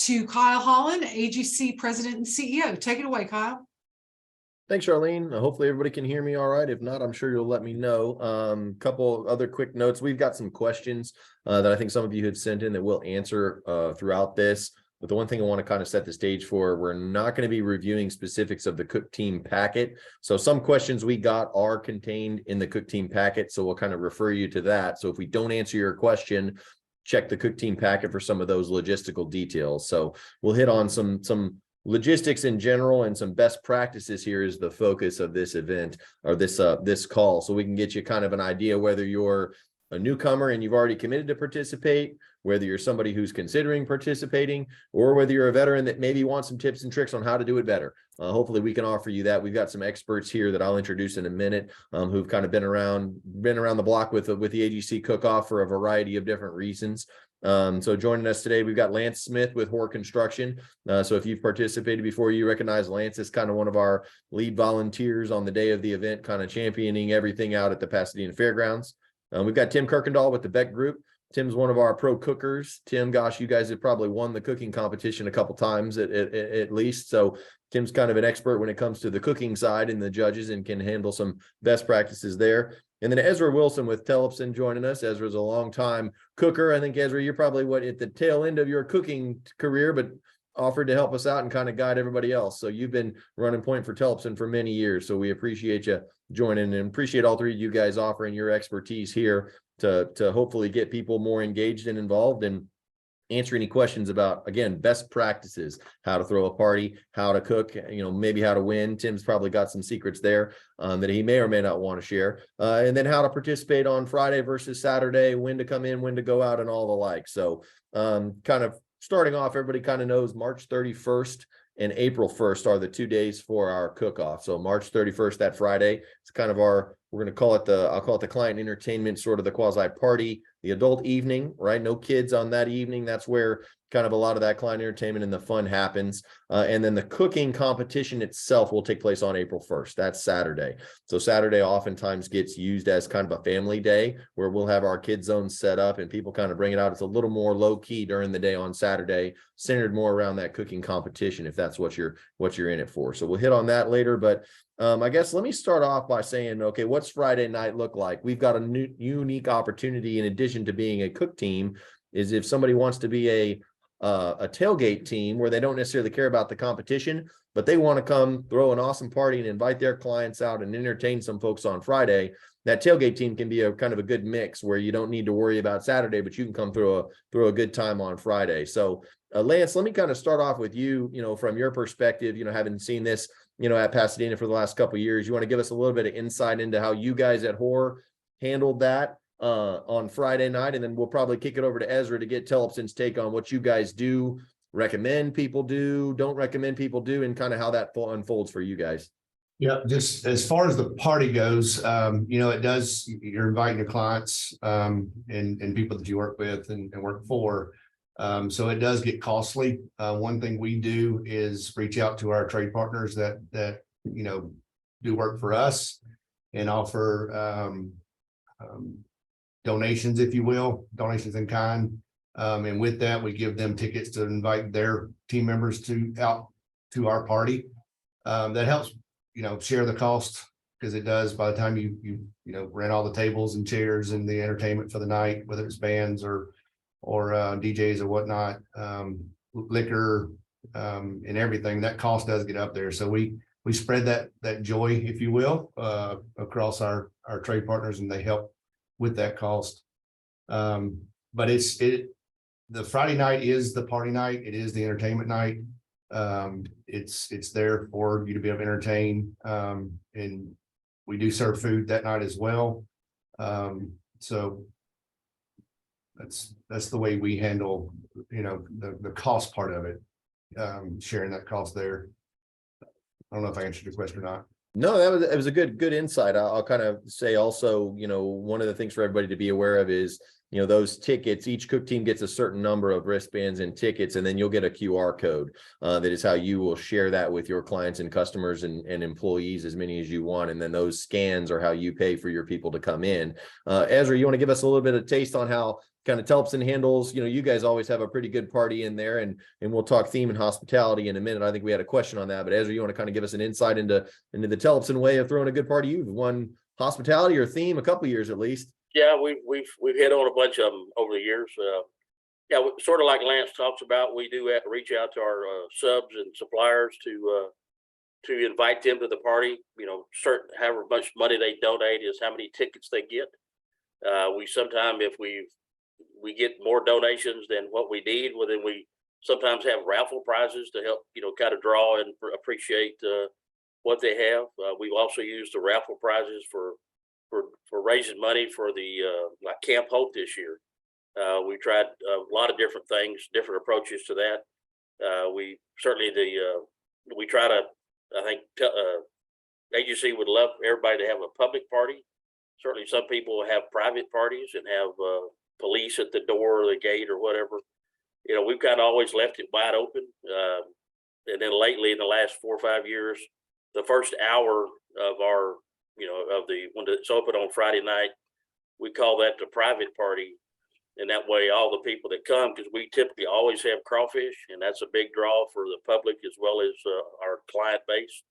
to Kyle Holland, AGC President and CEO. Take it away, Kyle. Thanks, Charlene. Hopefully everybody can hear me all right. If not, I'm sure you'll let me know. Couple other quick notes. We've got some questions that I think some of you had sent in that we'll answer throughout this. But the one thing I want to kind of set the stage for, we're not going to be reviewing specifics of the Cook Team packet. So some questions we got are contained in the Cook Team packet. So we'll kind of refer you to that. So if we don't answer your question, check the Cook Team packet for some of those logistical details. So we'll hit on some logistics in general and some best practices here is the focus of this event or this call. So we can get you kind of an idea whether you're a newcomer and you've already committed to participate, whether you're somebody who's considering participating, or whether you're a veteran that maybe wants some tips and tricks on how to do it better. Hopefully we can offer you that. We've got some experts here that I'll introduce in a minute who've kind of been around the block with the AGC cook-off for a variety of different reasons. So joining us today, we've got Lance Smith with Hoare Construction. So if you've participated before, you recognize Lance is kind of one of our lead volunteers on the day of the event, kind of championing everything out at the Pasadena Fairgrounds. We've got Tim Kirkendall with the Beck Group. Tim's one of our pro cookers. Tim, gosh, you guys have probably won the cooking competition a couple times at least. So Tim's kind of an expert when it comes to the cooking side and the judges and can handle some best practices there. And then Ezra Wilson with Tellefson joining us. Ezra's a long-time cooker. I think, Ezra, you're probably at the tail end of your cooking career, but offered to help us out and kind of guide everybody else. So you've been running point for Tellefson for many years. So we appreciate you joining and appreciate all three of you guys offering your expertise here to hopefully get people more engaged and involved and answer any questions about, again, best practices, how to throw a party, how to cook, maybe how to win. Tim's probably got some secrets there that he may or may not want to share. And then how to participate on Friday versus Saturday, when to come in, when to go out, and all the like. So kind of starting off, everybody kind of knows March 31st and April 1st are the 2 days for our cook-off. So March 31st, that Friday, it's kind of we're going to call it I'll call it the client entertainment, sort of the quasi party, the adult evening, right? No kids on that evening. That's where kind of a lot of that client entertainment and the fun happens. And then the cooking competition itself will take place on April 1st. That's Saturday. So Saturday oftentimes gets used as kind of a family day where we'll have our kids zone set up and people kind of bring it out. It's a little more low key during the day on Saturday, centered more around that cooking competition, if that's what you're in it for. So we'll hit on that later, but I guess let me start off by saying, okay, what's Friday night look like? We've got a unique opportunity in addition to being a cook team, is if somebody wants to be a tailgate team where they don't necessarily care about the competition, but they want to come throw an awesome party and invite their clients out and entertain some folks on Friday. That tailgate team can be a kind of a good mix where you don't need to worry about Saturday, but you can come through a good time on Friday. So Lance, let me kind of start off with you, from your perspective, having seen this, at Pasadena for the last couple of years. You want to give us a little bit of insight into how you guys at Hoare handled that on Friday night, and then we'll probably kick it over to Ezra to get Tellefson's take on what you guys do, recommend people do, don't recommend people do, and kind of how that unfolds for you guys. Yeah, just as far as the party goes, it does, you're inviting your clients and people that you work with and work for. So it does get costly. One thing we do is reach out to our trade partners that do work for us and offer donations, if you will, donations in kind. And with that, we give them tickets to invite their team members out to our party. That helps, share the cost, because it does, by the time you rent all the tables and chairs and the entertainment for the night, whether it's bands or DJs or whatnot, liquor and everything, that cost does get up there. So we spread that joy, if you will, across our trade partners, and they help with that cost. But the Friday night is the party night. It is the entertainment night. It's there for you to be able to entertain. And we do serve food that night as well. So that's the way we handle, the cost part of it, sharing that cost there. I don't know if I answered your question or not. No, it was a good insight. I'll kind of say also, one of the things for everybody to be aware of is, those tickets, each cook team gets a certain number of wristbands and tickets, and then you'll get a QR code. That is how you will share that with your clients and customers and employees, as many as you want. And then those scans are how you pay for your people to come in. Ezra, you want to give us a little bit of taste on how kind of Telpson handles, you guys always have a pretty good party in there, and we'll talk theme and hospitality in a minute. I think we had a question on that, but Ezra, you want to kind of give us an insight into the Telpson way of throwing a good party? You've won hospitality or theme a couple years at least. Yeah, we've hit on a bunch of them over the years. Yeah, sort of like Lance talks about, we do have to reach out to our subs and suppliers to invite them to the party. Certain however much money they donate is how many tickets they get. We sometimes, if we get more donations than what we need, well, then we sometimes have raffle prizes to help kind of draw and appreciate what they have. We've also used the raffle prizes for raising money for the like Camp Hope this year. We tried a lot of different things, different approaches to that. We certainly we try to, I think AGC would love everybody to have a public party. Certainly some people have private parties and have police at the door or the gate or whatever. We've kind of always left it wide open. And then lately in the last 4 or 5 years, the first hour of our, when it's open on Friday night, we call that the private party. And that way all the people that come, because we typically always have crawfish, and that's a big draw for the public as well as our client base.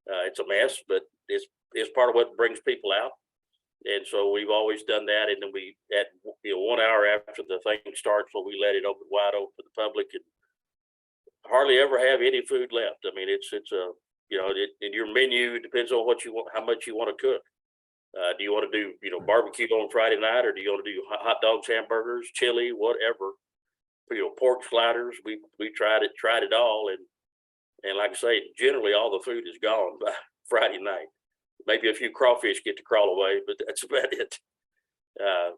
It's a mess, but it's part of what brings people out. And so we've always done that. And then we, at 1 hour after the thing starts, so we let it open wide open for the public, and hardly ever have any food left. I mean, it's a, in your menu, it depends on what you want, how much you want to cook. Do you want to do, barbecue on Friday night, or do you want to do hot dogs, hamburgers, chili, whatever? Pork sliders. We tried it all, and like I say, generally all the food is gone by Friday night. Maybe a few crawfish get to crawl away, but that's about it.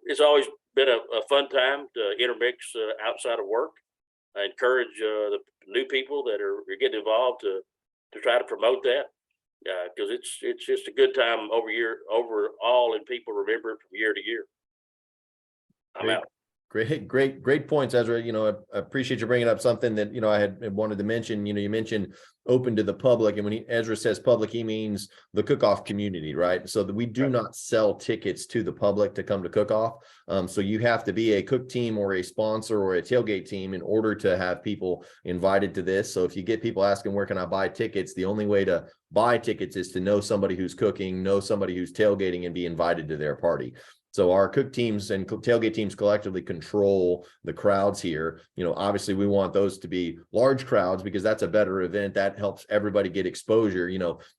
It's always been a fun time to intermix outside of work. I encourage the new people that are getting involved to try to promote that. Because it's just a good time overall, and people remember it from year to year. I'm out. Great points, Ezra. I appreciate you bringing up something that, I had wanted to mention. You mentioned open to the public, and when Ezra says public, he means the cook-off community, right? So that we do not sell tickets to the public to come to cook-off. So you have to be a cook team or a sponsor or a tailgate team in order to have people invited to this. So if you get people asking, where can I buy tickets? The only way to buy tickets is to know somebody who's cooking, know somebody who's tailgating, and be invited to their party. So our cook teams and tailgate teams collectively control the crowds here. Obviously we want those to be large crowds because that's a better event. That helps everybody get exposure.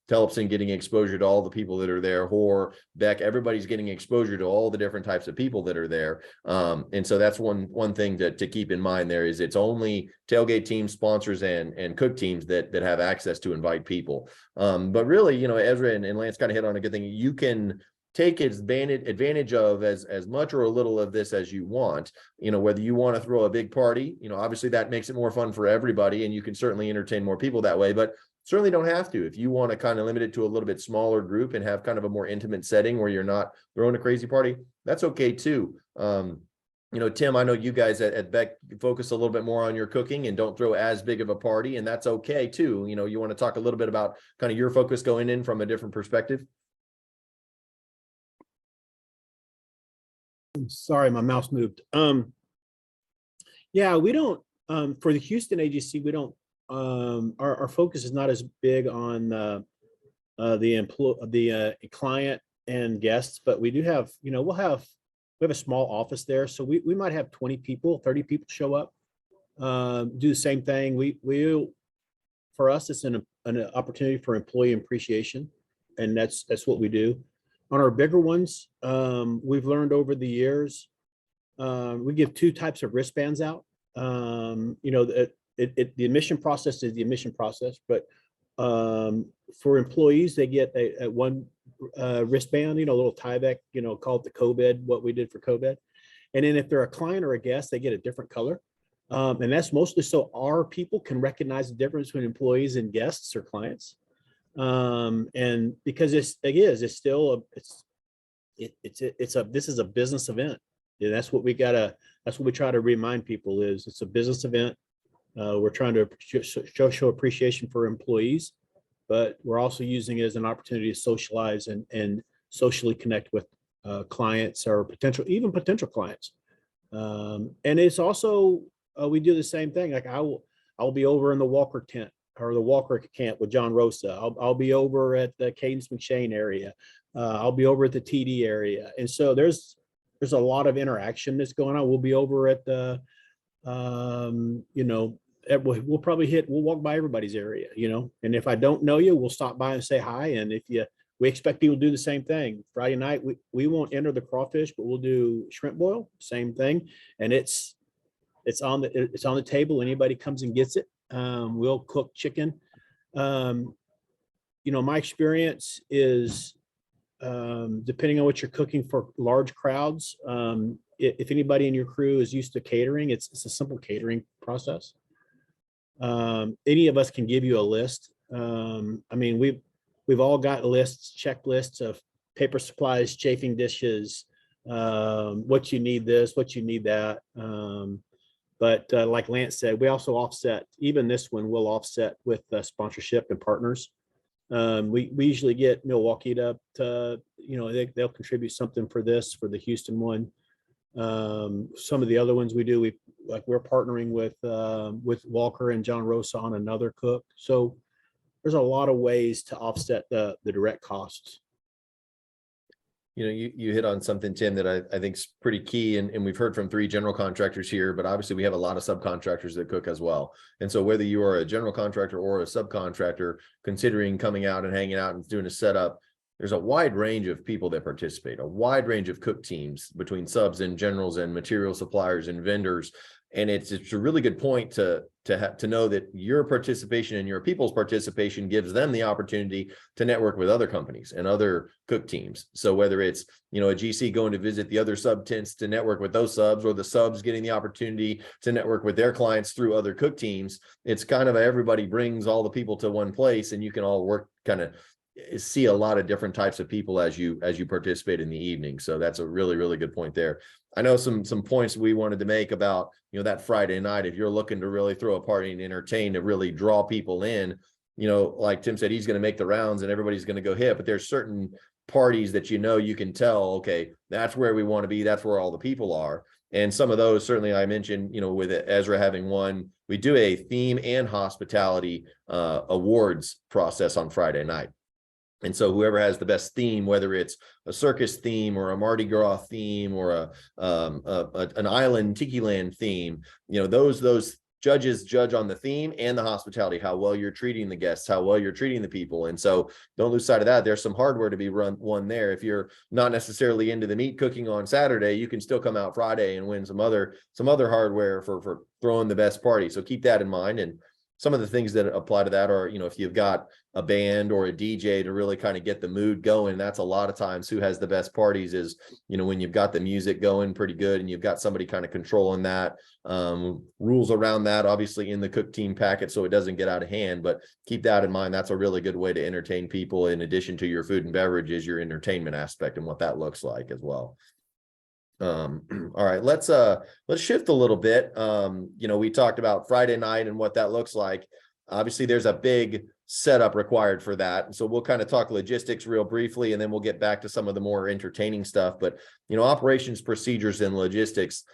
Telpson getting exposure to all the people that are there. Hoare, Beck, everybody's getting exposure to all the different types of people that are there. And so that's one thing to keep in mind there is it's only tailgate teams, sponsors, and cook teams that have access to invite people. But really, Ezra and Lance kind of hit on a good thing. You can take advantage of as much or a little of this as you want, whether you want to throw a big party, obviously that makes it more fun for everybody, and you can certainly entertain more people that way, but certainly don't have to. If you want to kind of limit it to a little bit smaller group and have kind of a more intimate setting where you're not throwing a crazy party, that's okay too. Tim, I know you guys at Beck focus a little bit more on your cooking and don't throw as big of a party, and that's okay too. You want to talk a little bit about kind of your focus going in from a different perspective? Sorry, my mouse moved. Yeah, we don't, for the Houston AGC, we don't, our focus is not as big on the client and guests, but we do have, we have a small office there. So we might have 20 people, 30 people show up, do the same thing. For us, it's an opportunity for employee appreciation. And that's what we do. On our bigger ones, we've learned over the years, we give 2 types of wristbands out. The admission process is the admission process, but for employees, they get a one wristband, a little Tyvek, called the COVID, what we did for COVID. And then if they're a client or a guest, they get a different color. And that's mostly so our people can recognize the difference between employees and guests or clients. And because this is a business event. And that's what we try to remind people is it's a business event. We're trying to show appreciation for employees, but we're also using it as an opportunity to socialize and socially connect with clients or potential clients. And it's also, we do the same thing. Like I'll be over in the Walker tent or the Walker camp with John Rosa. I'll be over at the Cadence McShane area. I'll be over at the TD area. And so there's a lot of interaction that's going on. We'll be over at the, you know, we'll walk by everybody's area, you know, and if I don't know you, we'll stop by and say hi. And we expect people to do the same thing. Friday night, we won't enter the crawfish, but we'll do shrimp boil, same thing. And it's on the table. Anybody comes and gets it. We'll cook chicken. You know, my experience is, depending on what you're cooking for large crowds, if anybody in your crew is used to catering, it's a simple catering process. Any of us can give you a list. I mean, we've all got lists, checklists of paper supplies, chafing dishes, what you need this, what you need that. But like Lance said, we also offset, even this one we'll offset with sponsorship and partners. We usually get Milwaukee to you know, they'll contribute something for the Houston one. Some of the other ones we do, we're partnering with Walker and John Rosa on another cook. So there's a lot of ways to offset the direct costs. You know, you hit on something, Tim, that I think is pretty key. And we've heard from 3 general contractors here, but obviously we have a lot of subcontractors that cook as well. And so whether you are a general contractor or a subcontractor considering coming out and hanging out and doing a setup, there's a wide range of people that participate, a wide range of cook teams between subs and generals and material suppliers and vendors. And it's a really good point to know that your participation and your people's participation gives them the opportunity to network with other companies and other cook teams. So whether it's, you know, a GC going to visit the other sub tents to network with those subs, or the subs getting the opportunity to network with their clients through other cook teams, it's kind of everybody brings all the people to one place, and you can all work, kind of see a lot of different types of people as you participate in the evening. So that's a really, really good point there. I know some points we wanted to make about, you know, that Friday night, if you're looking to really throw a party and entertain, to really draw people in, you know, like Tim said, he's going to make the rounds and everybody's going to go hit, but there's certain parties that, you know, you can tell, okay, that's where we want to be. That's where all the people are. And some of those, certainly I mentioned, you know, with Ezra having one, we do a theme and hospitality awards process on Friday night. And so whoever has the best theme, whether it's a circus theme or a Mardi Gras theme or an island Tiki Land theme, you know, those judges judge on the theme and the hospitality, how well you're treating the guests, how well you're treating the people. And so don't lose sight of that. There's some hardware to be won there. If you're not necessarily into the meat cooking on Saturday, you can still come out Friday and win some other hardware for throwing the best party. So keep that in mind. And some of the things that apply to that are, you know, if you've got a band or a DJ to really kind of get the mood going, that's a lot of times who has the best parties is, you know, when you've got the music going pretty good and you've got somebody kind of controlling that. Rules around that, obviously, in the cook team packet, so it doesn't get out of hand, but keep that in mind. That's a really good way to entertain people. In addition to your food and beverage is your entertainment aspect and what that looks like as well. All right, let's shift a little bit. You know, we talked about Friday night and what that looks like. Obviously there's a big setup required for that. So we'll kind of talk logistics real briefly, and then we'll get back to some of the more entertaining stuff. But, you know, operations, procedures, and logistics,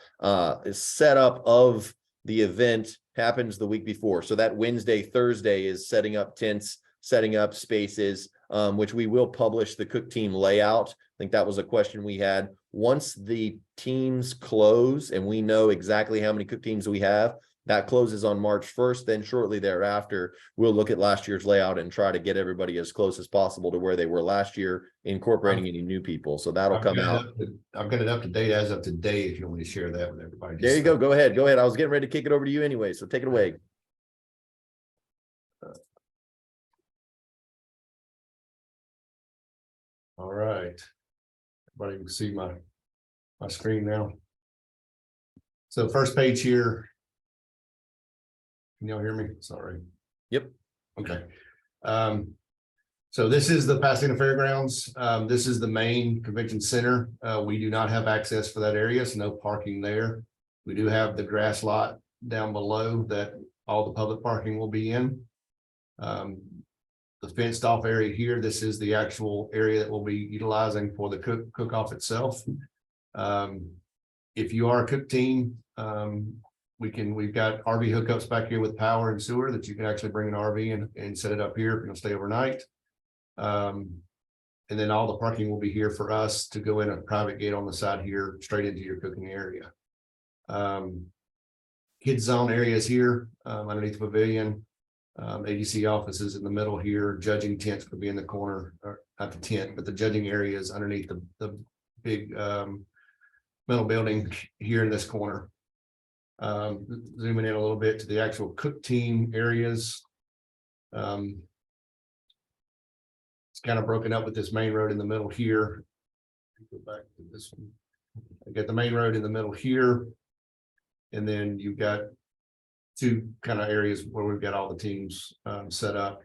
setup of the event happens the week before. So that Wednesday, Thursday is setting up tents, setting up spaces, which we will publish the cook team layout. I think that was a question we had. Once the teams close and we know exactly how many cook teams we have, that closes on March 1st. Then shortly thereafter, we'll look at last year's layout and try to get everybody as close as possible to where they were last year, incorporating any new people. So that'll come out. I've got it up to date as of today, if you want me to share that with everybody. There you go. Go ahead. Go ahead. I was getting ready to kick it over to you anyway, so take it away. All right. Everybody can see my screen now. So first page here. Can y'all hear me? Sorry. Yep. Okay. So this is the Pasadena Fairgrounds. This is the main convention center. We do not have access for that area, so no parking there. We do have the grass lot down below that all the public parking will be in. The fenced off area here, this is the actual area that we'll be utilizing for the cook-off itself. if you are a cook team, we've got RV hookups back here with power and sewer that you can actually bring an RV and set it up here if you're gonna stay overnight. And then all the parking will be here for us to go in a private gate on the side here, straight into your cooking area. Kids zone areas here, underneath the pavilion. AGC offices in the middle here, judging tents would be in the corner, or not the tent, but the judging areas underneath the big metal building here in this corner. Zooming in a little bit to the actual cook team areas. It's kind of broken up with this main road in the middle here. Go back to this one. I got the main road in the middle here. And then you've got two kind of areas where we've got all the teams set up.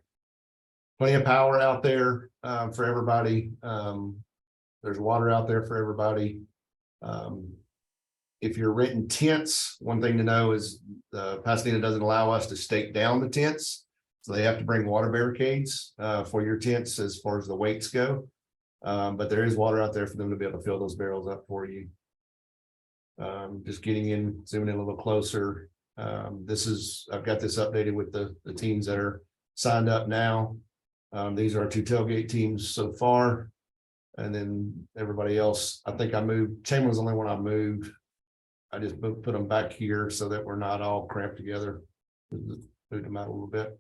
Plenty of power out there for everybody. There's water out there for everybody. If you're renting tents, one thing to know is Pasadena doesn't allow us to stake down the tents. So they have to bring water barricades for your tents as far as the weights go. But there is water out there for them to be able to fill those barrels up for you. Just getting in, zooming in a little closer. I've got this updated with the teams that are signed up now. These are our 2 tailgate teams so far. And then everybody else, I think I moved, Chamberlain's the only one I moved. I just put them back here so that we're not all cramped together. Moved them out a little bit.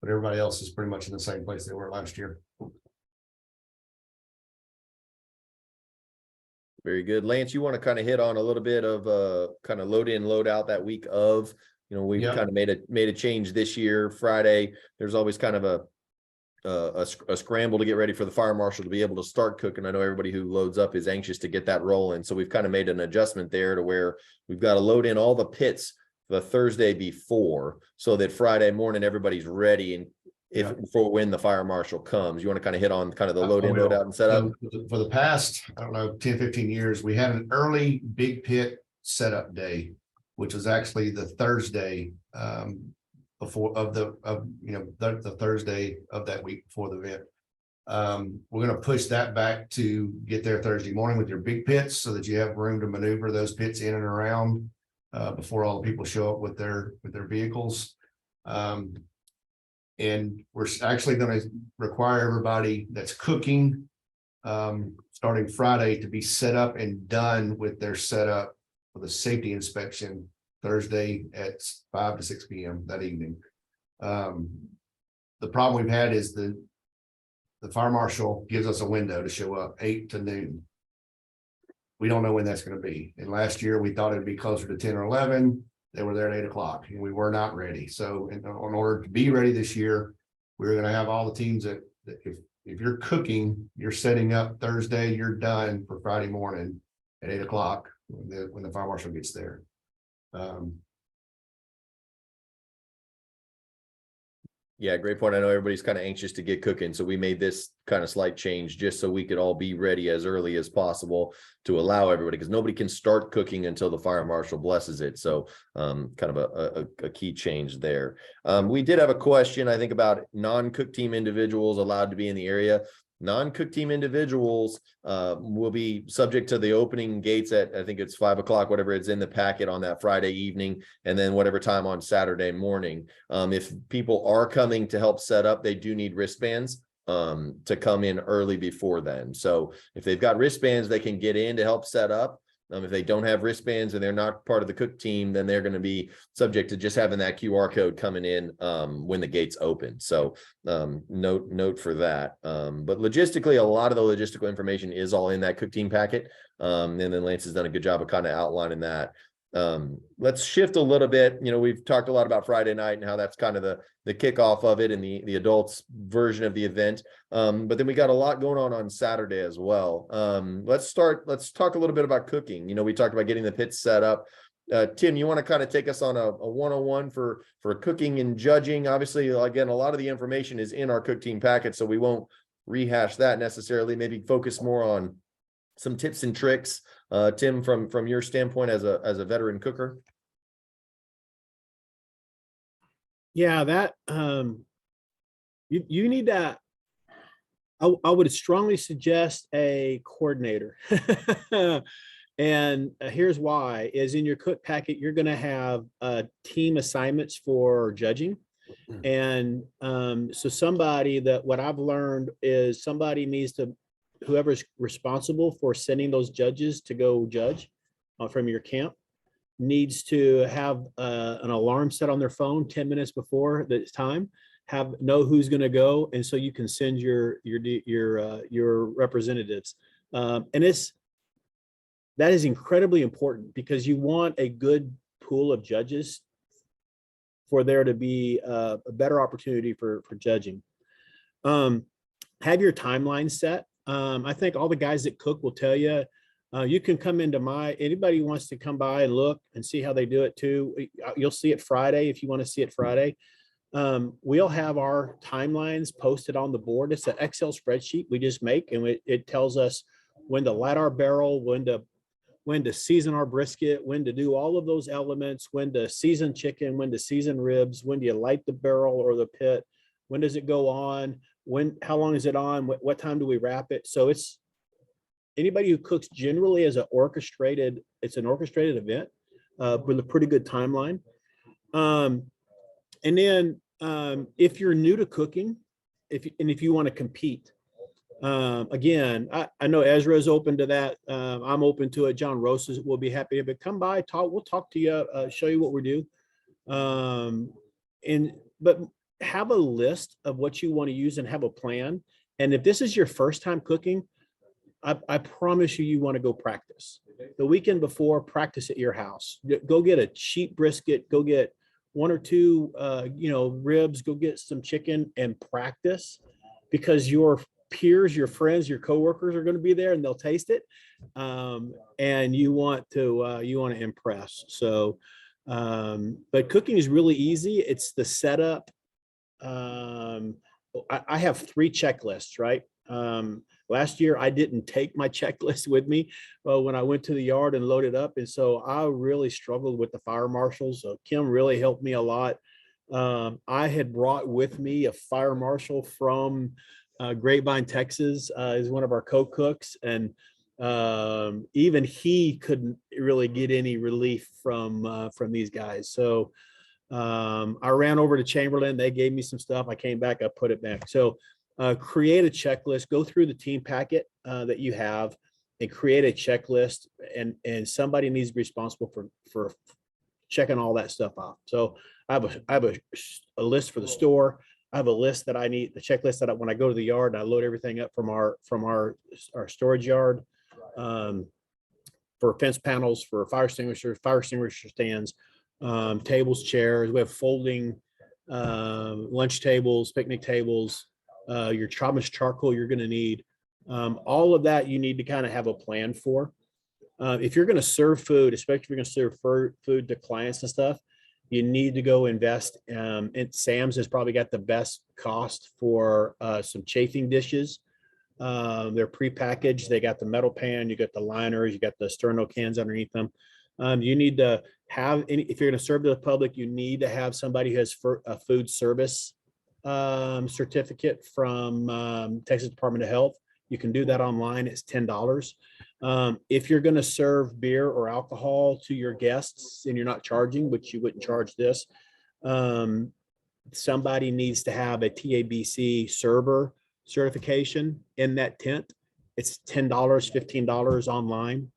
But everybody else is pretty much in the same place they were last year. Very good. Lance, you want to kind of hit on a little bit of kind of load in, load out that week of, we've Yep. kind of made a change this year. Friday, there's always kind of a scramble to get ready for the fire marshal to be able to start cooking. I know everybody who loads up is anxious to get that rolling. So we've kind of made an adjustment there to where we've got to load in all the pits the Thursday before so that Friday morning everybody's ready and for when the fire marshal comes. You want to kind of hit on kind of the load in, load out and setup? So for the past, I don't know, 10, 15 years, we had an early big pit setup day, which was actually the Thursday before the Thursday of that week before the event. We're going to push that back to get there Thursday morning with your big pits so that you have room to maneuver those pits in and around before all the people show up with their vehicles. And we're actually going to require everybody that's cooking starting Friday to be set up and done with their setup for the safety inspection Thursday at 5 to 6 p.m. that evening. The problem we've had is the fire marshal gives us a window to show up 8 to noon. We don't know when that's going to be. And last year we thought it'd be closer to 10 or 11. They were there at 8 o'clock and we were not ready. So in order to be ready this year, we're going to have all the teams that if you're cooking, you're setting up Thursday, you're done for Friday morning at 8 o'clock when the fire marshal gets there. Yeah, great point. I know everybody's kind of anxious to get cooking, so we made this kind of slight change just so we could all be ready as early as possible to allow everybody, because nobody can start cooking until the fire marshal blesses it. So kind of a key change there. We did have a question, I think, about non-cook team individuals allowed to be in the area. Non-cook team individuals will be subject to the opening gates at, I think it's 5 o'clock, whatever it's in the packet on that Friday evening, and then whatever time on Saturday morning. If people are coming to help set up, they do need wristbands to come in early before then. So if they've got wristbands, they can get in to help set up. If they don't have wristbands and they're not part of the cook team, then they're going to be subject to just having that QR code coming in when the gates open. So note for that. But logistically, a lot of the logistical information is all in that cook team packet. And then Lance has done a good job of kind of outlining that. Let's shift a little bit. We've talked a lot about Friday night and how that's kind of the kickoff of it and the adults version of the event. But then we got a lot going on Saturday as well. Let's talk a little bit about cooking. We talked about getting the pits set up. Tim, you want to kind of take us on a 101 for cooking and judging? Obviously, again, a lot of the information is in our cook team packet, so we won't rehash that necessarily. Maybe focus more on some tips and tricks. Tim, from your standpoint as a veteran cooker. Yeah, that you need to. I would strongly suggest a coordinator. And here's why: is in your cook packet, you're going to have team assignments for judging. And so somebody that what I've learned is somebody needs to, whoever's responsible for sending those judges to go judge from your camp needs to have an alarm set on their phone 10 minutes before the time, know who's going to go. And so you can send your representatives. And that is incredibly important because you want a good pool of judges for there to be a better opportunity for judging. Have your timeline set. I think all the guys that cook will tell you, you can come into anybody who wants to come by and look and see how they do it too. You'll see it Friday if you want to see it Friday. We'll have our timelines posted on the board. It's an Excel spreadsheet we just make, and it tells us when to light our barrel, when to season our brisket, when to do all of those elements, when to season chicken, when to season ribs, when do you light the barrel or the pit, when does it go on, how long is it on, what time do we wrap it? So it's anybody who cooks generally is an orchestrated event with a pretty good timeline. And then if you're new to cooking, if you want to compete, again, I know Ezra is open to that. I'm open to it. John Rosas will be happy to come by, we'll talk to you, show you what we do. But have a list of what you want to use and have a plan. And if this is your first time cooking, I promise you want to go practice. The weekend before, practice at your house. Go get a cheap brisket, go get 1 or 2 ribs, go get some chicken and practice, because your peers, your friends, your coworkers are going to be there and they'll taste it. And you want to impress. So, but cooking is really easy. It's the setup. I have 3 checklists, right? Last year, I didn't take my checklist with me when I went to the yard and loaded up. And so I really struggled with the fire marshals. So Kim really helped me a lot. I had brought with me a fire marshal from Grapevine, Texas, is one of our co-cooks. And even he couldn't really get any relief from these guys. So I ran over to Chamberlain. They gave me some stuff. I came back, I put it back. So create a checklist, go through the team packet that you have and create a checklist, and somebody needs to be responsible for checking all that stuff off. So I have a list for the store. I have a list that I need, the checklist that when I go to the yard and I load everything up from our storage yard, for fence panels, for fire extinguisher stands, tables, chairs. We have folding lunch tables, picnic tables, your much charcoal you're going to need. All of that you need to kind of have a plan for. If you're going to serve food, especially if you're going to serve food to clients and stuff, you need to go invest. And Sam's has probably got the best cost for some chafing dishes. They're prepackaged. They got the metal pan, you got the liners, you got the sterno cans underneath them. You need to have if you're going to serve to the public, you need to have somebody who has a food service certificate from Texas Department of Health. You can do that online. It's $10. If you're going to serve beer or alcohol to your guests and you're not charging, which you wouldn't charge this, somebody needs to have a TABC server certification in that tent. It's $10, $15 online.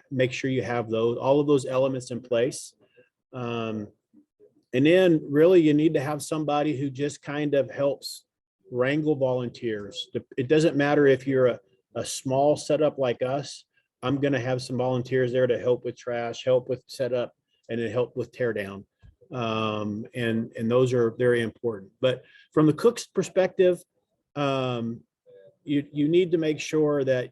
Make sure you have all of those elements in place. And then really you need to have somebody who just kind of helps wrangle volunteers. It doesn't matter if you're a small setup like us. I'm going to have some volunteers there to help with trash, help with setup, and then help with tear down. And those are very important. But from the cook's perspective, you need to make sure that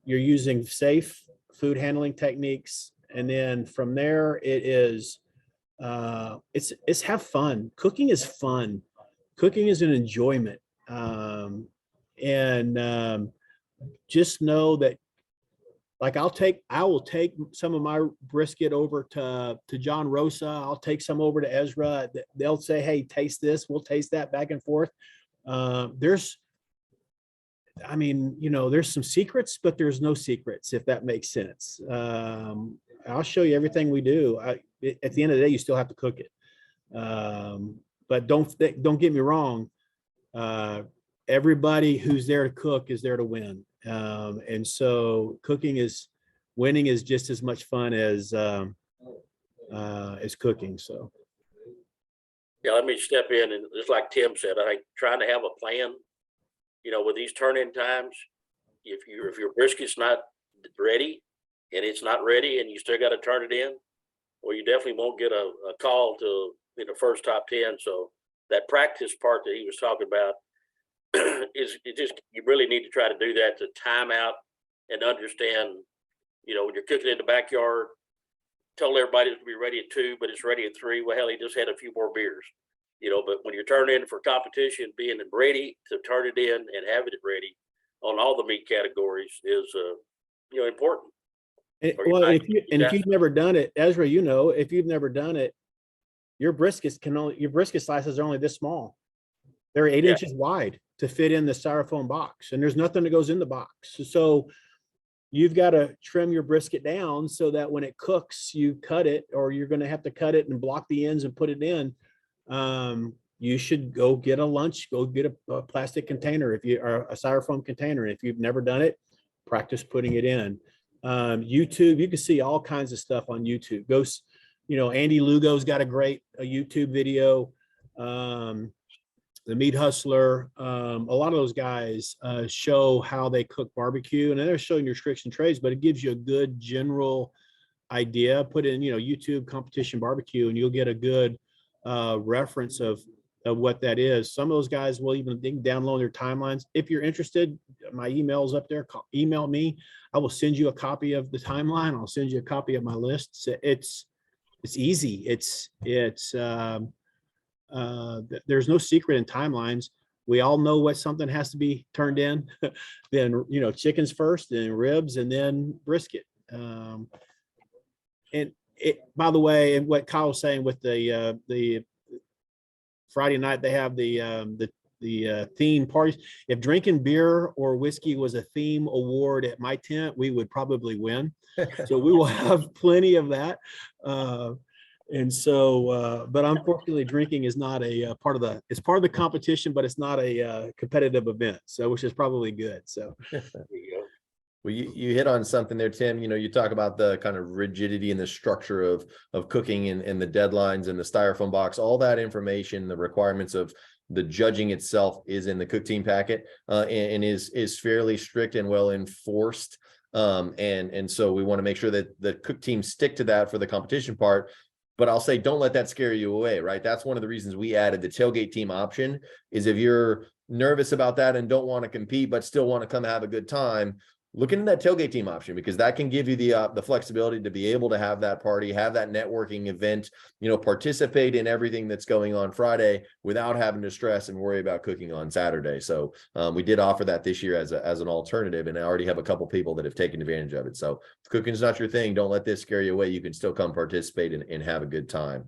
you're using safe food handling techniques. And then from there, it's have fun. Cooking is fun. Cooking is an enjoyment. Just know that, like, I will take some of my brisket over to John Rosa. I'll take some over to Ezra. They'll say, hey, taste this. We'll taste that, back and forth. I mean, there's some secrets, but there's no secrets, if that makes sense. I'll show you everything we do. At the end of the day, you still have to cook it. But don't get me wrong. Everybody who's there to cook is there to win. And so winning is just as much fun as cooking. So. Yeah, let me step in, and just like Tim said, I think trying to have a plan, with these turn-in times, if your brisket's not ready and it's not ready and you still got to turn it in, well, you definitely won't get a call to be the first top 10. So that practice part that he was talking about you really need to try to do that to time out and understand, when you're cooking in the backyard, tell everybody it's going to be ready at 2, but it's ready at 3. Well, hell, he just had a few more beers, but when you're turning in for competition, being ready to turn it in and having it ready on all the meat categories is, important. Well, if you've never done it, Ezra, if you've never done it, your brisket slices are only this small. They're 8 inches wide to fit in the styrofoam box, and there's nothing that goes in the box. So you've got to trim your brisket down so that when it cooks, you cut it, or you're going to have to cut it and block the ends and put it in. You should go get a plastic container or a styrofoam container. If you've never done it, practice putting it in. YouTube, you can see all kinds of stuff on YouTube. Andy Lugo's got a great YouTube video. The Meat Hustler, a lot of those guys show how they cook barbecue, and they're showing your tricks and trades, but it gives you a good general idea. Put in, YouTube competition barbecue, and you'll get a good reference of what that is. Some of those guys will even download their timelines. If you're interested, my email's up there. Email me. I will send you a copy of the timeline. I'll send you a copy of my list. It's easy. There's no secret in timelines. We all know what something has to be turned in. Then, chickens first, then ribs, and then brisket. And by the way, and what Kyle was saying with the Friday night, they have the theme parties. If drinking beer or whiskey was a theme award at my tent, we would probably win. So we will have plenty of that. And so, but unfortunately, drinking is not a part of it's part of the competition, but it's not a competitive event. So, which is probably good. So, well, you hit on something there, Tim. You talk about the kind of rigidity and the structure of cooking and the deadlines and the styrofoam box. All that information, the requirements of the judging itself is in the cook team packet and is fairly strict and well enforced. And so we want to make sure that the cook team stick to that for the competition part. But I'll say, don't let that scare you away, right? That's one of the reasons we added the tailgate team option, is if you're nervous about that and don't want to compete, but still want to come have a good time, look into that tailgate team option, because that can give you the flexibility to be able to have that party, have that networking event, participate in everything that's going on Friday without having to stress and worry about cooking on Saturday. So we did offer that this year as an alternative, and I already have a couple people that have taken advantage of it. So if cooking's not your thing, don't let this scare you away. You can still come participate and have a good time.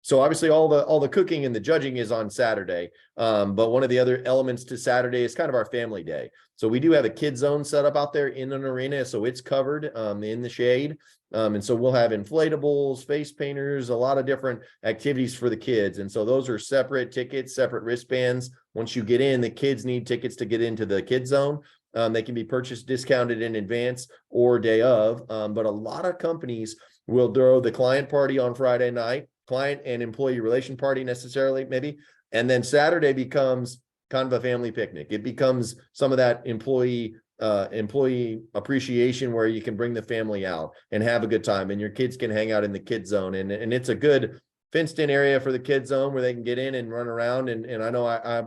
So obviously all the cooking and the judging is on Saturday. But one of the other elements to Saturday is kind of our family day. So we do have a kid zone set up out there in an arena. So it's covered in the shade. And so we'll have inflatables, face painters, a lot of different activities for the kids. And so those are separate tickets, separate wristbands. Once you get in, the kids need tickets to get into the kid zone. They can be purchased discounted in advance or day of. But a lot of companies will throw the client party on Friday night, client and employee relation party necessarily, maybe. And then Saturday becomes kind of a family picnic. It becomes some of that employee appreciation where you can bring the family out and have a good time, and your kids can hang out in the kid zone. And it's a good fenced in area for the kid zone where they can get in and run around. And I know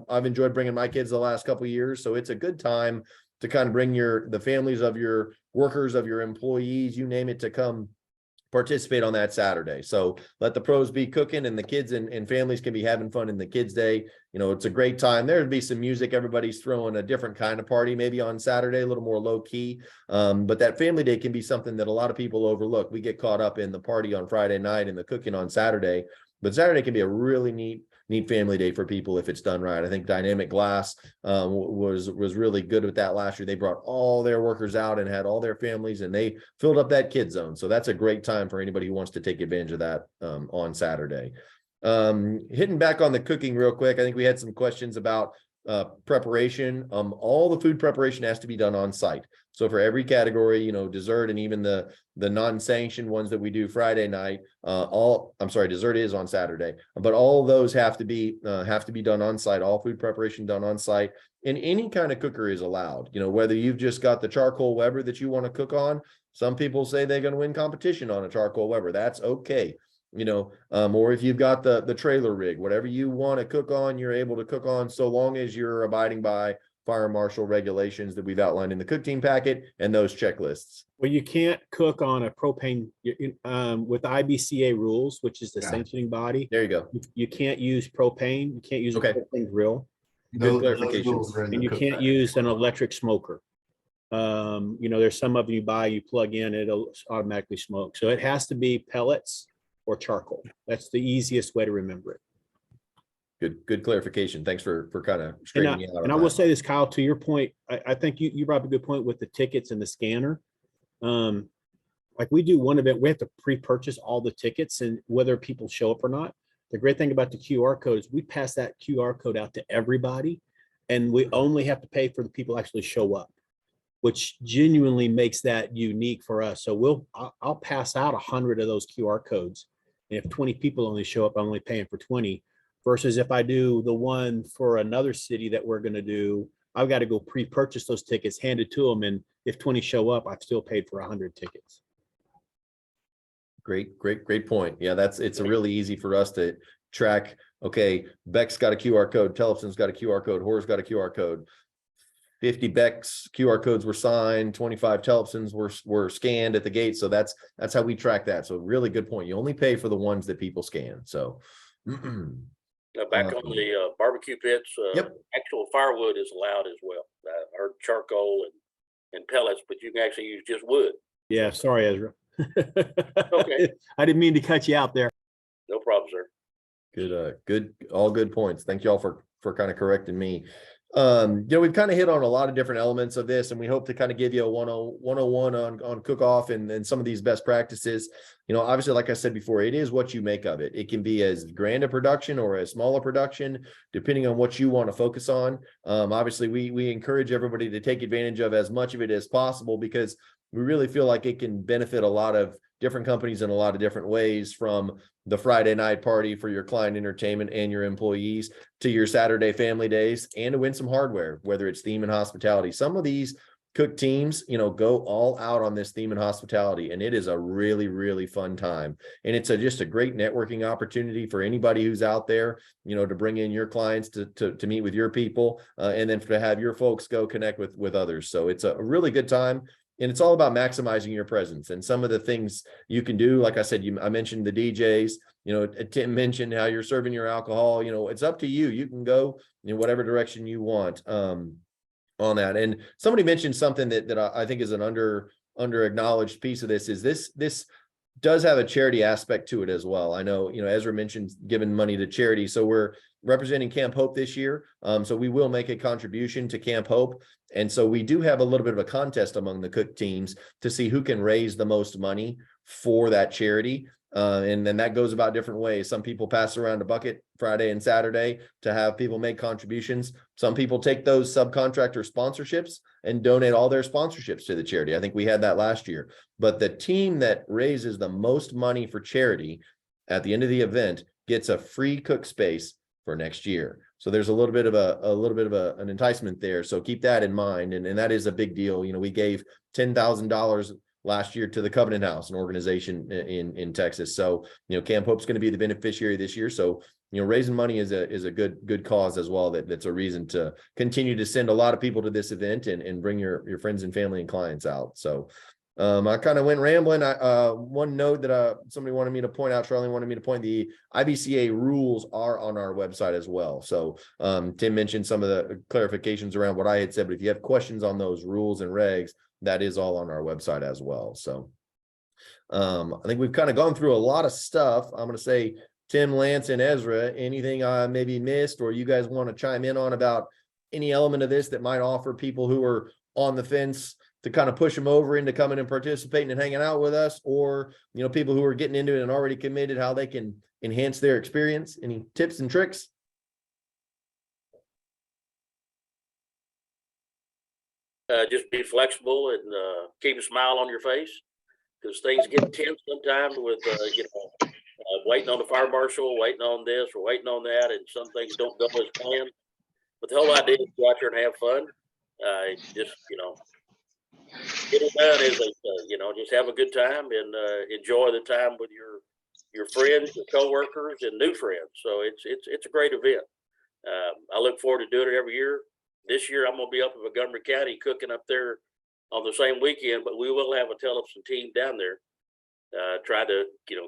I've enjoyed bringing my kids the last couple of years. So it's a good time to kind of bring the families of your workers, of your employees, you name it, to come participate on that Saturday. So let the pros be cooking, and the kids and families can be having fun in the kids' day. It's a great time. There'd be some music. Everybody's throwing a different kind of party, maybe on Saturday, a little more low key. But that family day can be something that a lot of people overlook. We get caught up in the party on Friday night and the cooking on Saturday, but Saturday can be a really neat neat family day for people if it's done right. I think Dynamic Glass was really good with that last year. They brought all their workers out and had all their families, and they filled up that kid zone. So that's a great time for anybody who wants to take advantage of that on Saturday. Hitting back on the cooking real quick, I think we had some questions about preparation. All the food preparation has to be done on site. So for every category, you know, dessert and even the non-sanctioned ones that we do Friday night, dessert is on Saturday, but all of those have to be done on site. All food preparation done on site, and any kind of cooker is allowed. You know, whether you've just got the charcoal Weber that you want to cook on. Some people say they're going to win competition on a charcoal Weber. That's okay. You know, or if you've got the trailer rig, whatever you want to cook on, you're able to cook on, so long as you're abiding by fire marshal regulations that we've outlined in the cook team packet and those checklists. Well, you can't cook on a propane with IBCA rules, which is the Yeah. sanctioning body. There you go. You can't use propane. You can't use a Okay. propane grill, Those clarification. rules are in the and you cook can't packet. use an electric smoker. You know, there's some of you buy, you plug in, it'll automatically smoke. So it has to be pellets or charcoal. That's the easiest way to remember it. Good clarification. Thanks for kind of And straightening me out. I on will that. say this, Kyle, to your point, I think you brought up a good point with the tickets and the scanner. Like we do one event, we have to pre-purchase all the tickets and whether people show up or not. The great thing about the QR code is we pass that QR code out to everybody, and we only have to pay for the people who actually show up, which genuinely makes that unique for us. So I'll pass out 100 of those QR codes. And if 20 people only show up, I'm only paying for 20. Versus if I do the one for another city that we're going to do, I've got to go pre-purchase those tickets, hand it to them. And if 20 show up, I've still paid for 100 tickets. Great point. Yeah, it's really easy for us to track. Okay, Beck's got a QR code, Tellefson's got a QR code, Hora's got a QR code. 50 Beck's QR codes were signed, 25 Tellefson's were scanned at the gate. So that's how we track that. So really good point. You only pay for the ones that people scan. So Back on the barbecue pits, Yep. actual firewood is allowed as well, or charcoal and pellets, but you can actually use just wood. Yeah, sorry, Ezra. Okay. I didn't mean to cut you out there. No problem, sir. good, all good points. Thank you all for kind of correcting me. We've kind of hit on a lot of different elements of this, and we hope to kind of give you a 101 on cook off and some of these best practices. Obviously, like I said before, it is what you make of it. It can be as grand a production or a smaller production, depending on what you want to focus on. Obviously, we encourage everybody to take advantage of as much of it as possible, because we really feel like it can benefit a lot of different companies in a lot of different ways, from the Friday night party for your client entertainment and your employees to your Saturday family days, and to win some hardware, whether it's theme and hospitality. Some of these cook teams, go all out on this theme and hospitality, and it is a really, really fun time. And it's just a great networking opportunity for anybody who's out there, to bring in your clients to meet with your people, and then to have your folks go connect with others. So it's a really good time. And it's all about maximizing your presence and some of the things you can do. Like I said, I mentioned the DJs, Tim mentioned how you're serving your alcohol. It's up to you. You can go in whatever direction you want on that. And somebody mentioned something that I think is an under acknowledged piece of this, is this does have a charity aspect to it as well. I know, Ezra mentioned giving money to charity. So we're representing Camp Hope this year. So we will make a contribution to Camp Hope. And so we do have a little bit of a contest among the cook teams to see who can raise the most money for that charity. And then that goes about different ways. Some people pass around a bucket Friday and Saturday to have people make contributions. Some people take those subcontractor sponsorships and donate all their sponsorships to the charity. I think we had that last year. But the team that raises the most money for charity at the end of the event gets a free cook space for next year. So there's a little bit of an enticement there. So keep that in mind. And that is a big deal. We gave $10,000 last year to the Covenant House, an organization in Texas. So, Camp Hope's going to be the beneficiary this year. So, raising money is a good cause as well. That's a reason to continue to send a lot of people to this event and bring your friends and family and clients out. So, I kind of went rambling. One note that somebody wanted me to point out, Charlene wanted me to point, the IBCA rules are on our website as well. So Tim mentioned some of the clarifications around what I had said, but if you have questions on those rules and regs, that is all on our website as well. So I think we've kind of gone through a lot of stuff. I'm going to say Tim, Lance, and Ezra, anything I maybe missed or you guys want to chime in on about any element of this that might offer people who are on the fence to kind of push them over into coming and participating and hanging out with us, or, you know, people who are getting into it and already committed, how they can enhance their experience? Any tips and tricks? Just be flexible and keep a smile on your face, because things get tense sometimes with waiting on the fire marshal, waiting on this or waiting on that, and some things don't go as planned. But the whole idea is go out there and have fun. Just get it done, as they say. Just have a good time and enjoy the time with your friends, your coworkers, and new friends. So it's a great event. I look forward to doing it every year. This year, I'm going to be up in Montgomery County cooking up there on the same weekend, but we will have a Tellefson team down there. Try to,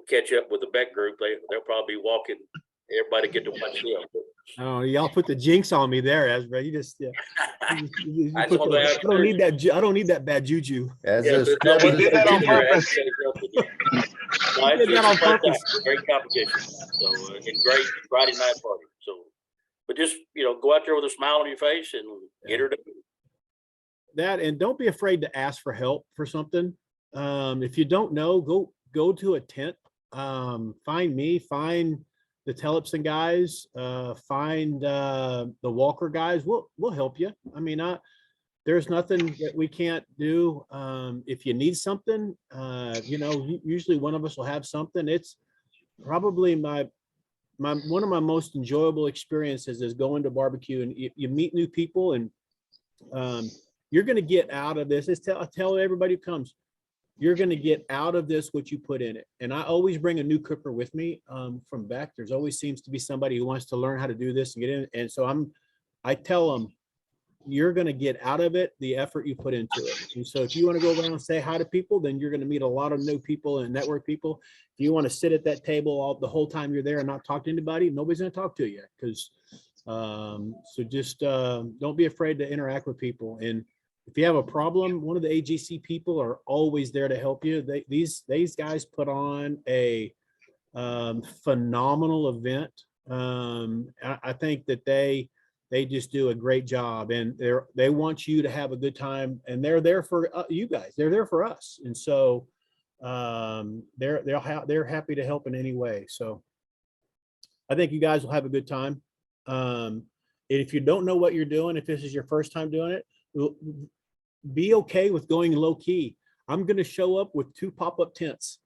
catch up with the Beck group. They'll probably be walking. Everybody get to watch them. Oh, y'all put the jinx on me there, Ezra. You just, yeah. I don't need that. I don't need that bad juju. As Yeah, this, but He did that on purpose. Did that on purpose. Great competition. So, and great Friday night party. So, but just, go out there with a smile on your face and get her done. That, and don't be afraid to ask for help for something. If you don't know, go to a tent. Find me, find the Tellefson guys, find the Walker guys. We'll help you. I mean, there's nothing that we can't do. If you need something, usually one of us will have something. It's probably one of my most enjoyable experiences is going to barbecue, and you meet new people, and you're going to get out of this. I tell everybody who comes, you're going to get out of this what you put in it. And I always bring a new cooker with me from Beck. There's always seems to be somebody who wants to learn how to do this and get in. And so I tell them, you're going to get out of it the effort you put into it. And so if you want to go around and say hi to people, then you're going to meet a lot of new people and network people. If you want to sit at that table the whole time you're there and not talk to anybody, nobody's going to talk to you. Because so just don't be afraid to interact with people. And if you have a problem, one of the AGC people are always there to help you. These guys put on a phenomenal event. I think that they just do a great job, and they want you to have a good time, and they're there for you guys. They're there for us, and so they're happy to help in any way. So I think you guys will have a good time. If you don't know what you're doing, if this is your first time doing it, be okay with going low key. I'm going to show up with 2 pop-up tents.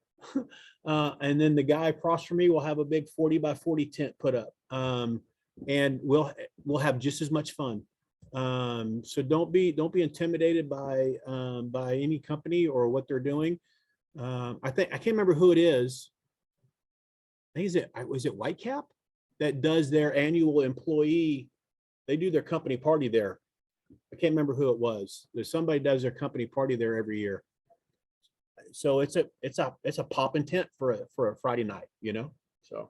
And then the guy across from me will have a big 40 by 40 tent put up. And we'll have just as much fun. So don't be intimidated by any company or what they're doing. I can't remember who it is. I think was it Whitecap that does their annual employee? They do their company party there. I can't remember who it was. There's somebody does their company party there every year. So it's a popping tent for a Friday night, so.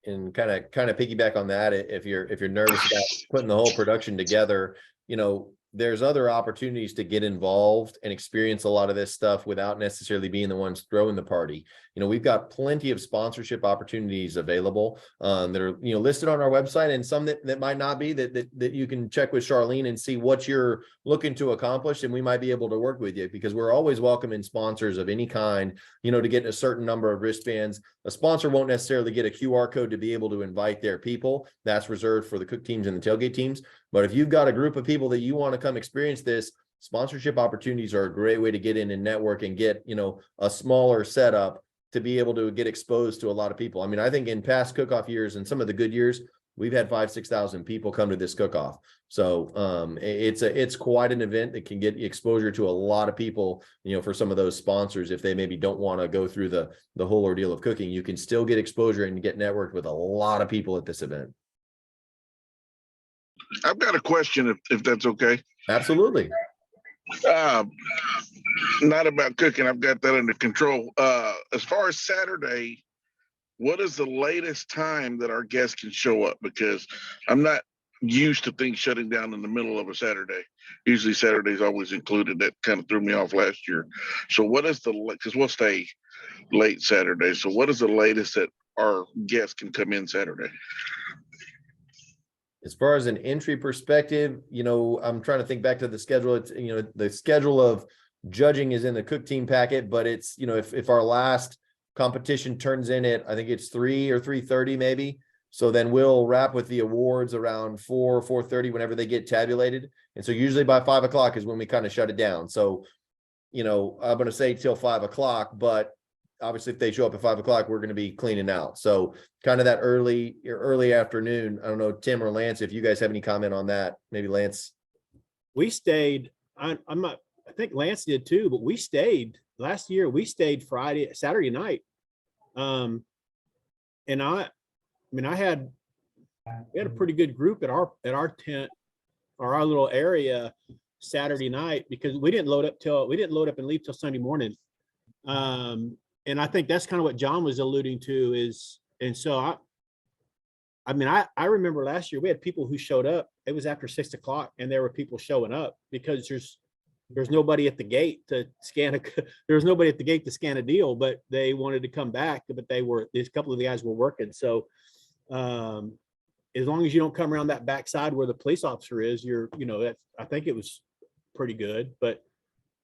And kind of piggyback on that, if you're nervous about putting the whole production together, there's other opportunities to get involved and experience a lot of this stuff without necessarily being the ones throwing the party. We've got plenty of sponsorship opportunities available that are, listed on our website, and some that might not be, that you can check with Charlene and see what you're looking to accomplish. And we might be able to work with you, because we're always welcoming sponsors of any kind, to get a certain number of wristbands. A sponsor won't necessarily get a QR code to be able to invite their people. That's reserved for the cook teams and the tailgate teams. But if you've got a group of people that you want to come experience this, sponsorship opportunities are a great way to get in and network and get, a smaller setup to be able to get exposed to a lot of people. I mean, I think in past cook-off years and some of the good years, we've had 5,000-6,000 people come to this cook-off. So it's quite an event that can get exposure to a lot of people, for some of those sponsors. If they maybe don't want to go through the whole ordeal of cooking, you can still get exposure and get networked with a lot of people at this event. I've got a question, if that's okay. Absolutely. Not about cooking. I've got that under control. As far as Saturday, what is the latest time that our guests can show up? Because I'm not used to things shutting down in the middle of a Saturday. Usually Saturday's always included. That kind of threw me off last year. So what is because we'll stay late Saturday. So what is the latest that our guests can come in Saturday? As far as an entry perspective, I'm trying to think back to the schedule. It's, the schedule of judging is in the cook team packet, but it's, if our last competition turns in at, I think it's 3 or 3:30 maybe. So then we'll wrap with the awards around 4:30 whenever they get tabulated. And so usually by 5 o'clock is when we kind of shut it down. So, I'm going to say till 5 o'clock, but obviously if they show up at 5 o'clock, we're going to be cleaning out. So kind of that early afternoon. I don't know, Tim or Lance, if you guys have any comment on that, maybe Lance. We stayed, I think Lance did too, but we stayed last year. We stayed Saturday night. And we had a pretty good group at our tent or our little area Saturday night, because we didn't load up and leave till Sunday morning. And I think that's kind of what John was alluding to is, and so I remember last year we had people who showed up. It was after 6 o'clock and there were people showing up because there's nobody at the gate to scan a deal, but they wanted to come back, but a couple of the guys were working. So, as long as you don't come around that backside where the police officer is, I think it was pretty good, but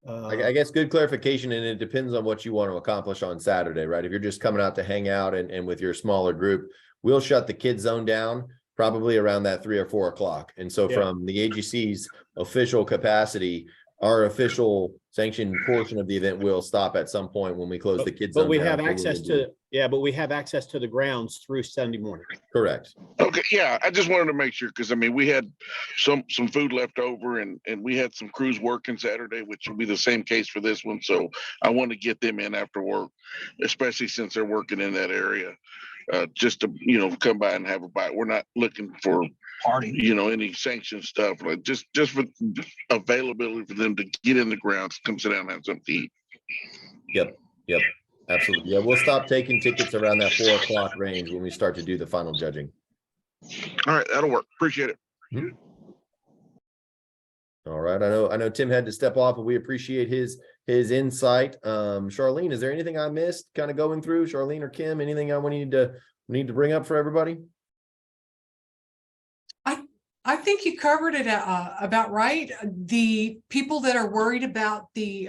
I guess good clarification, and it depends on what you want to accomplish on Saturday, right? If you're just coming out to hang out and with your smaller group, we'll shut the kids zone down probably around that 3 or 4 o'clock. And so from the AGC's official capacity, our official sanctioned portion of the event will stop at some point when we close the kids zone. But we down. have access to the grounds through Sunday morning. Correct. Okay, yeah, I just wanted to make sure, because we had some food left over and we had some crews working Saturday, which will be the same case for this one. So I want to get them in after work, especially since they're working in that area, just to, come by and have a bite. We're not looking for any sanction stuff, like just for availability for them to get in the grounds, come sit down and have something to eat. Yep. Absolutely. Yeah, we'll stop taking tickets around that 4 o'clock range when we start to do the final judging. All right, that'll work. Appreciate it. Mm-hmm. All right. I know Tim had to step off, but we appreciate his insight. Charlene, is there anything I missed kind of going through? Charlene or Kim, anything we need to bring up for everybody? I think you covered it about right. The people that are worried about the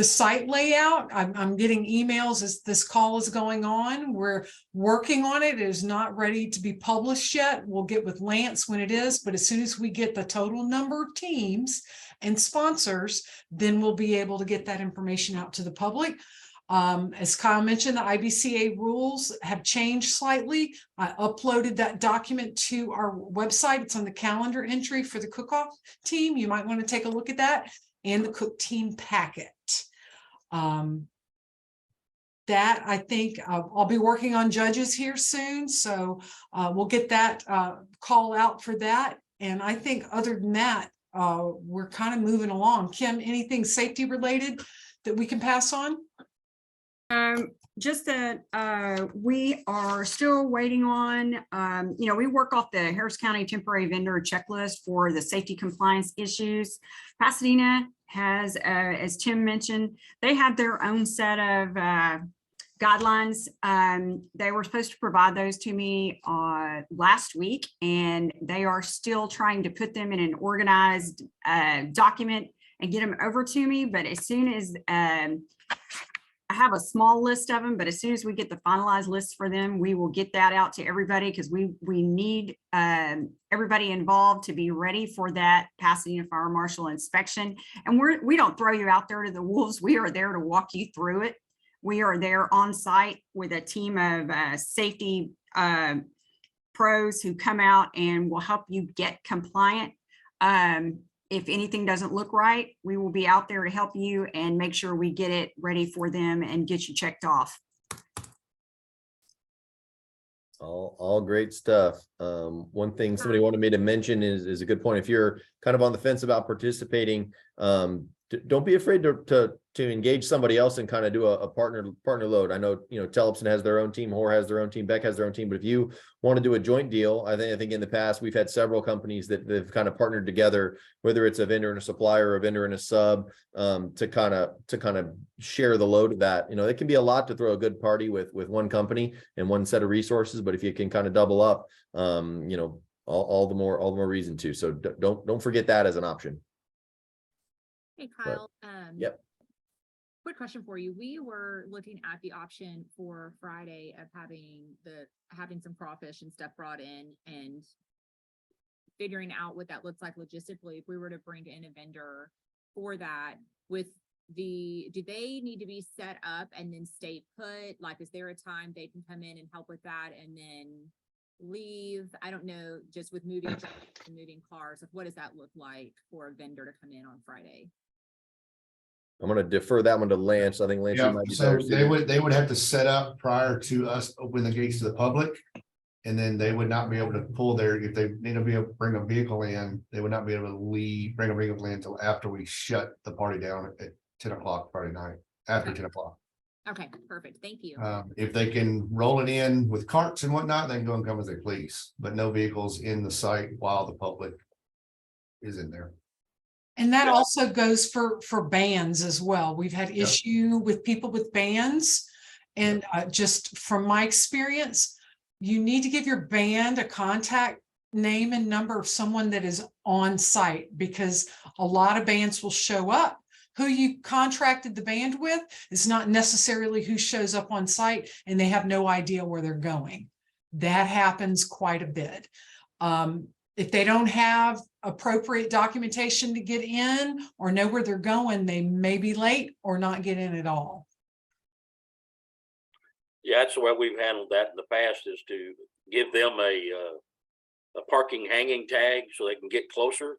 site layout, I'm getting emails as this call is going on. We're working on it. It is not ready to be published yet. We'll get with Lance when it is, but as soon as we get the total number of teams and sponsors, then we'll be able to get that information out to the public. As Kyle mentioned, the IBCA rules have changed slightly. I uploaded that document to our website. It's on the calendar entry for the cook-off team. You might want to take a look at that and the cook team packet. That I think I'll be working on judges here soon. So we'll get that call out for that. And I think other than that, we're kind of moving along. Kim, anything safety related that we can pass on? Just that we are still waiting on, we work off the Harris County temporary vendor checklist for the safety compliance issues. Pasadena has, as Tim mentioned, they have their own set of guidelines. They were supposed to provide those to me last week, and they are still trying to put them in an organized document and get them over to me. But as soon as I have a small list of them, but as soon as we get the finalized list for them, we will get that out to everybody, because we need everybody involved to be ready for that Pasadena Fire Marshal inspection. And we don't throw you out there to the wolves. We are there to walk you through it. We are there on site with a team of safety pros who come out and will help you get compliant. If anything doesn't look right, we will be out there to help you and make sure we get it ready for them and get you checked off. All great stuff. One thing somebody wanted me to mention is a good point. If you're kind of on the fence about participating, don't be afraid to engage somebody else and kind of do a partner load. I know, Tellefson has their own team, Hoare has their own team, Beck has their own team, but if you want to do a joint deal, I think in the past, we've had several companies that they've kind of partnered together, whether it's a vendor and a supplier or a vendor and a sub, to kind of share the load of that. It can be a lot to throw a good party with one company and one set of resources, but if you can kind of double up, all the more reason to. So don't forget that as an option. Hey, Kyle. Yep. Quick question for you. We were looking at the option for Friday of having some crawfish and stuff brought in and figuring out what that looks like logistically. If we were to bring in a vendor for that, do they need to be set up and then stay put? Like, is there a time they can come in and help with that and then leave? I don't know, just with moving trucks and moving cars, like what does that look like for a vendor to come in on Friday? I'm going to defer that one to Lance. I think Lance, you Yeah, might be so better. they would have to set up prior to us opening the gates to the public. And then they would not be able to pull if they need to be able to bring a vehicle in, they would not be able to bring a vehicle in until after we shut the party down at 10 o'clock Friday night, after 10 o'clock. Okay, perfect. Thank you. If they can roll it in with carts and whatnot, they can go and come as they please, but no vehicles in the site while the public is in there. And that Yeah. also goes for bands as well. We've had Yeah. issue with people with bands. And just from my experience, you need to give your band a contact name and number of someone that is on site, because a lot of bands will show up. Who you contracted the band with is not necessarily who shows up on site, and they have no idea where they're going. That happens quite a bit. If they don't have appropriate documentation to get in or know where they're going, they may be late or not get in at all. Yeah, that's the way we've handled that in the past, is to give them a parking hanging tag so they can get closer.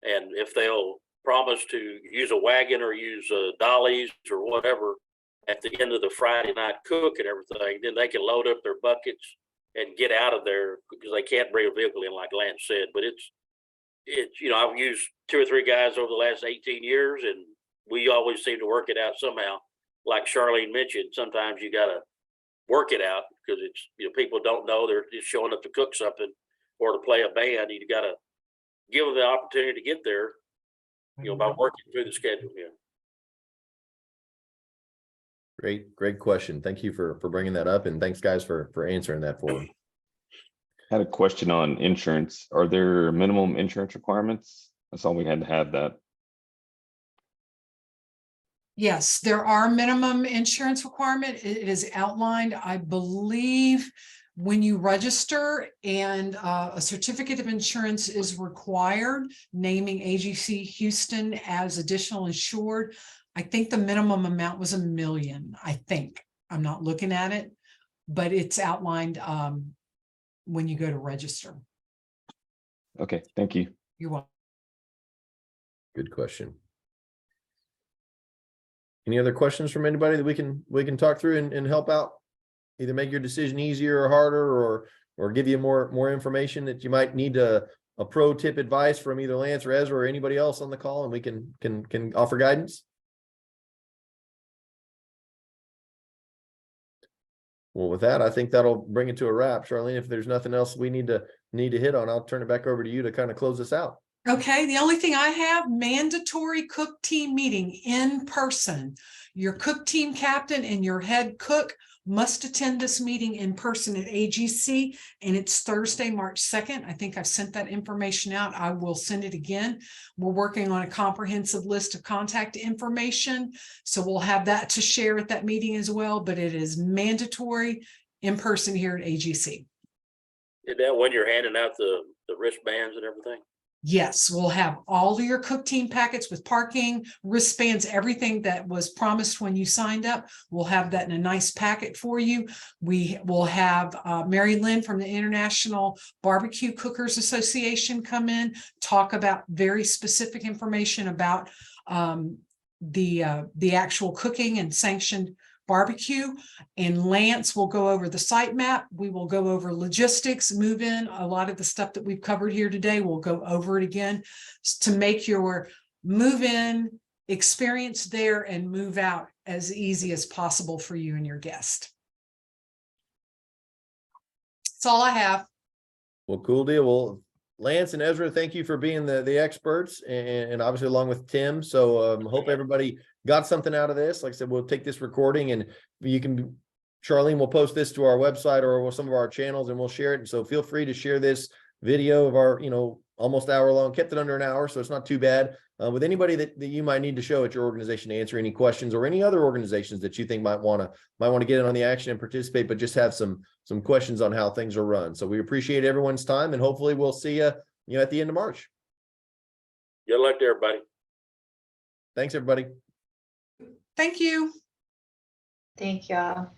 And if they'll promise to use a wagon or use dollies or whatever at the end of the Friday night cook and everything, then they can load up their buckets and get out of there, because they can't bring a vehicle in, like Lance said. But it's I've used 2 or 3 guys over the last 18 years, and we always seem to work it out somehow. Like Charlene mentioned, sometimes you got to work it out, because it's, people don't know they're just showing up to cook something or to play a band. You got to give them the opportunity to get there, by working through the schedule here. Great question. Thank you for bringing that up, and thanks guys for answering that for me. Had a question on insurance. Are there minimum insurance requirements? That's all we had to have that. Yes, there are minimum insurance requirement. It is outlined, I believe, when you register, and a certificate of insurance is required, naming AGC Houston as additional insured. I think the minimum amount was $1 million. I think, I'm not looking at it, but it's outlined when you go to register. Okay, thank you. You're welcome. Good question. Any other questions from anybody that we can talk through and help out? Either make your decision easier or harder, or give you more information that you might need a pro tip advice from either Lance or Ezra or anybody else on the call, and we can offer guidance. Well, with that, I think that'll bring it to a wrap. Charlene, if there's nothing else we need to hit on, I'll turn it back over to you to kind of close this out. Okay, the only thing I have, mandatory cook team meeting in person. Your cook team captain and your head cook must attend this meeting in person at AGC, and it's Thursday, March 2nd. I think I've sent that information out. I will send it again. We're working on a comprehensive list of contact information, so we'll have that to share at that meeting as well, but it is mandatory in person here at AGC. Is that when you're handing out the wristbands and everything? Yes, we'll have all of your cook team packets with parking, wristbands, everything that was promised when you signed up. We'll have that in a nice packet for you. We will have Mary Lynn from the International Barbecue Cookers Association come in, talk about very specific information about the actual cooking and sanctioned barbecue, and Lance will go over the site map. We will go over logistics, move in. A lot of the stuff that we've covered here today, we'll go over it again to make your move in experience there and move out as easy as possible for you and your guest. That's all I have. Well, cool deal. Well, Lance and Ezra, thank you for being the experts and obviously along with Tim. So hope everybody got something out of this. Like I said, we'll take this recording and you can, Charlene will post this to our website or some of our channels and we'll share it. And so feel free to share this video of our, almost hour long, kept it under an hour. So it's not too bad with anybody that you might need to show at your organization to answer any questions or any other organizations that you think might want to get in on the action and participate, but just have some questions on how things are run. So we appreciate everyone's time and hopefully we'll see you, at the end of March. Good luck to everybody. Thanks, everybody. Thank you. Thank y'all.